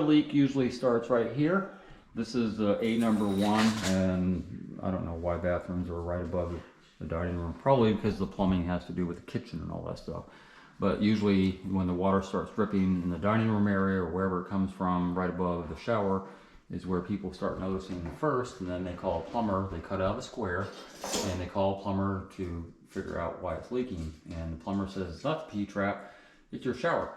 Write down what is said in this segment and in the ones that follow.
leak usually starts right here. This is A number 1, and I don't know why bathrooms are right above the dining room. Probably because the plumbing has to do with the kitchen and all that stuff. But usually when the water starts dripping in the dining room area or wherever it comes from, right above the shower, is where people start noticing first, and then they call a plumber. They cut out a square and they call a plumber to figure out why it's leaking. And the plumber says it's not the P-trap, it's your shower.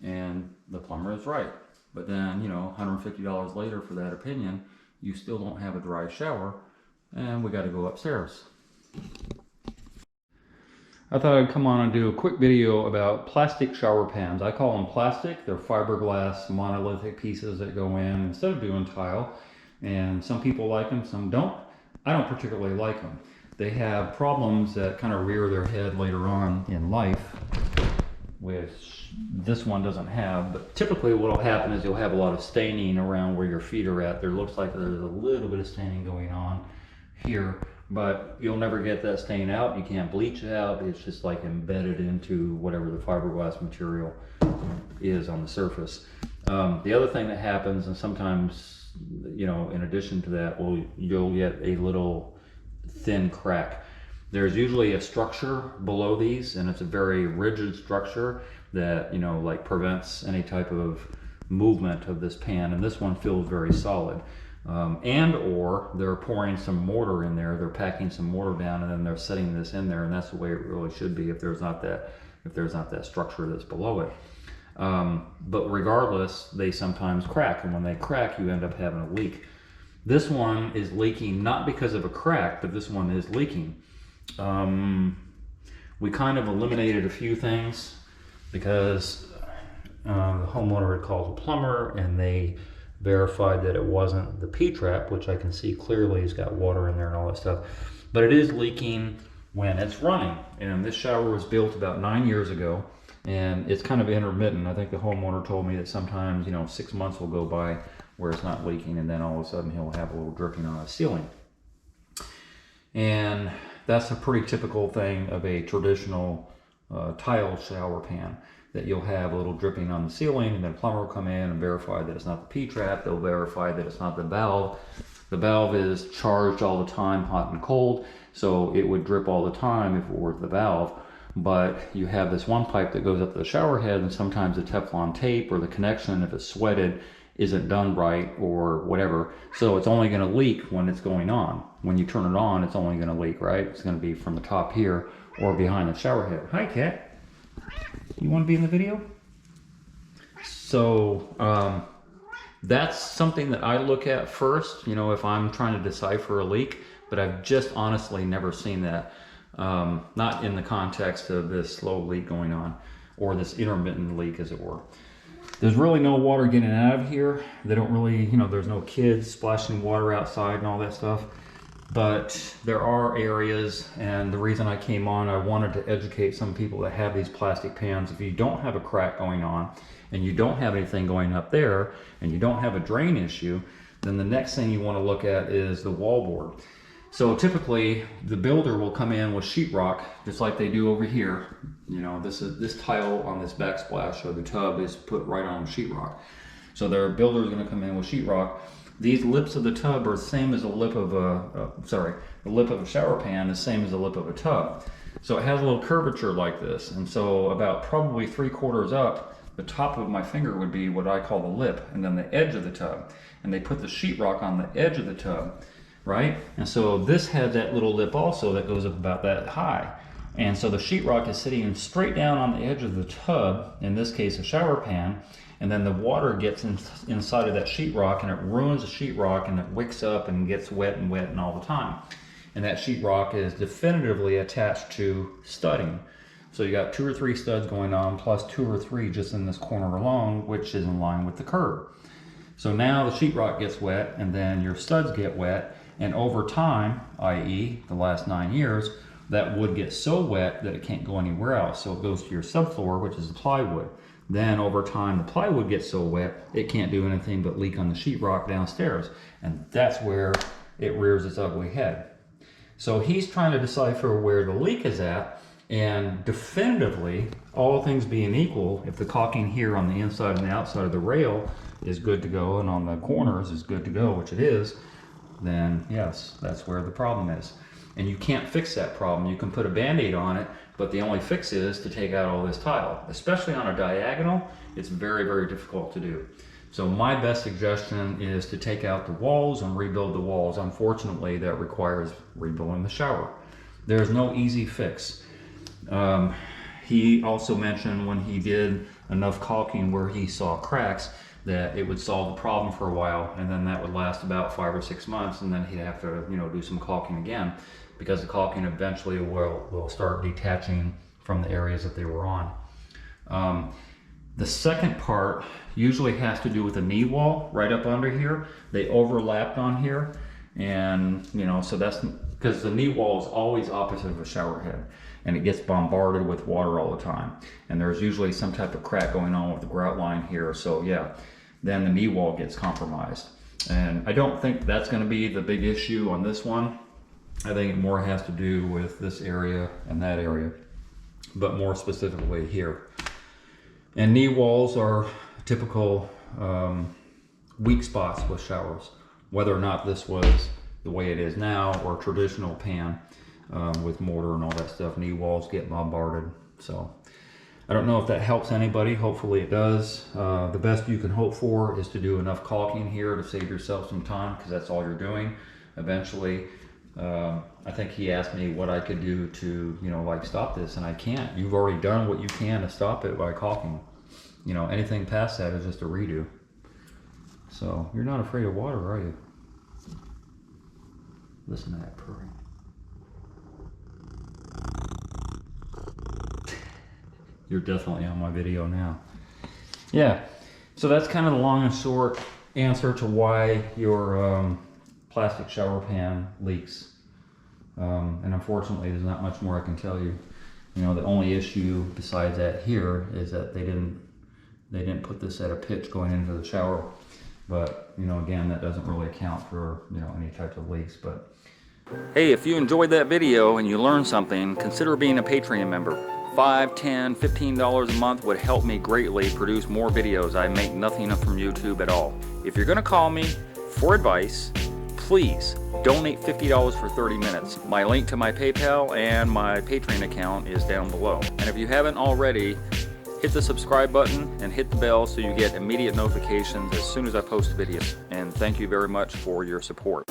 And the plumber is right. But then, you know, $150 later for that opinion, you still don't have a dry shower, and we got to go upstairs. I thought I'd come on and do a quick video about plastic shower pans. I call them plastic. They're fiberglass monolithic pieces that go in instead of doing tile. And some people like them, some don't. I don't particularly like them. They have problems that kind of rear their head later on in life, which this one doesn't have. But typically what will happen is you'll have a lot of staining around where your feet are at. There looks like there's a little bit of staining going on here, but you'll never get that stain out. You can't bleach it out. It's just like embedded into whatever the fiberglass material is on the surface. The other thing that happens, and sometimes, you know, in addition to that, you'll get a little thin crack. There's usually a structure below these, and it's a very rigid structure that, you know, like prevents any type of movement of this pan, and this one feels very solid. And or they're pouring some mortar in there, they're packing some mortar down, and then they're setting this in there, and that's the way it really should be if there's not that structure that's below it. But regardless, they sometimes crack, and when they crack, you end up having a leak. This one is leaking not because of a crack, but this one is leaking. We kind of eliminated a few things because the homeowner had called a plumber, and they verified that it wasn't the P-trap, which I can see clearly has got water in there and all that stuff. But it is leaking when it's running. And this shower was built about 9 years ago, and it's kind of intermittent. I think the homeowner told me that sometimes, you know, 6 months will go by where it's not leaking, and then all of a sudden he'll have a little dripping on his ceiling. And that's a pretty typical thing of a traditional tile shower pan, that you'll have a little dripping on the ceiling, and then a plumber will come in and verify that it's not the P-trap. They'll verify that it's not the valve. The valve is charged all the time, hot and cold, so it would drip all the time if it were the valve. But you have this one pipe that goes up the shower head, and sometimes the Teflon tape or the connection, if it's sweated, isn't done right or whatever. So it's only going to leak when it's going on. When you turn it on, it's only going to leak, right? It's going to be from the top here or behind the shower head. Hi, cat. You want to be in the video? So that's something that I look at first, you know, if I'm trying to decipher a leak, but I've just honestly never seen that. Not in the context of this slow leak going on, or this intermittent leak, as it were. There's really no water getting out of here. They don't really, you know, there's no kids splashing water outside and all that stuff. But there are areas, and the reason I came on, I wanted to educate some people that have these plastic pans. If you don't have a crack going on, and you don't have anything going up there, and you don't have a drain issue, then the next thing you want to look at is the wallboard. So typically, the builder will come in with sheetrock, just like they do over here. You know, this tile on this backsplash of the tub is put right on sheetrock. So their builder is going to come in with sheetrock. These lips of the tub are the same as the lip of the lip of a shower pan is the same as the lip of a tub. So it has a little curvature like this, and so about probably 3/4 up, the top of my finger would be what I call the lip, and then the edge of the tub. And they put the sheetrock on the edge of the tub, right? And so this had that little lip also that goes up about that high. And so the sheetrock is sitting straight down on the edge of the tub, in this case a shower pan, and then the water gets inside of that sheetrock, and it ruins the sheetrock, and it wicks up and gets wet and all the time. And that sheetrock is definitively attached to studding. So you got 2 or 3 studs going on, plus 2 or 3 just in this corner alone, which is in line with the curb. So now the sheetrock gets wet, and then your studs get wet, and over time, i.e. the last 9 years, that wood gets so wet that it can't go anywhere else. So it goes to your subfloor, which is the plywood. Then over time, the plywood gets so wet, it can't do anything but leak on the sheetrock downstairs. And that's where it rears its ugly head. So he's trying to decipher where the leak is at, And definitively, all things being equal, if the caulking here on the inside and the outside of the rail is good to go and on the corners is good to go, which it is, then yes, that's where the problem is. And you can't fix that problem. You can put a Band-Aid on it, but the only fix is to take out all this tile. Especially on a diagonal, it's very, very difficult to do. So my best suggestion is to take out the walls and rebuild the walls. Unfortunately, that requires rebuilding the shower. There's no easy fix. He also mentioned when he did enough caulking where he saw cracks that it would solve the problem for a while, and then that would last about 5 or 6 months, and then he'd have to, you know, do some caulking again, because the caulking eventually will start detaching from the areas that they were on. The second part usually has to do with the knee wall right up under here. They overlapped on here, and you know, so that's because the knee wall is always opposite of a shower head, and it gets bombarded with water all the time, and there's usually some type of crack going on with the grout line here. So yeah, then the knee wall gets compromised, and I don't think that's going to be the big issue on this one. I think it more has to do with this area and that area, but more specifically here. And knee walls are typical weak spots with showers, whether or not this was the way it is now or traditional pan with mortar and all that stuff. Knee walls get bombarded. So I don't know if that helps anybody. Hopefully it does. The best you can hope for is to do enough caulking here to save yourself some time, because that's all you're doing eventually. I think he asked me what I could do to, you know, like stop this, and I can't. You've already done what you can to stop it by caulking. You know, anything past that is just a redo. So you're not afraid of water, are you? Listen to that purring. You're definitely on my video now. Yeah, so that's kind of the long and short answer to why your plastic shower pan leaks. And unfortunately, there's not much more I can tell you. You know, the only issue besides that here is that they didn't put this at a pitch going into the shower. But, you know, again, that doesn't really account for, you know, any types of leaks. But hey, if you enjoyed that video and you learned something, consider being a Patreon member. $5, $10, $15 a month would help me greatly produce more videos. I make nothing from YouTube at all. If you're gonna call me for advice, please donate $50 for 30 minutes. My link to my PayPal and my Patreon account is down below. And if you haven't already, hit the subscribe button and hit the bell so you get immediate notifications as soon as I post videos. And thank you very much for your support.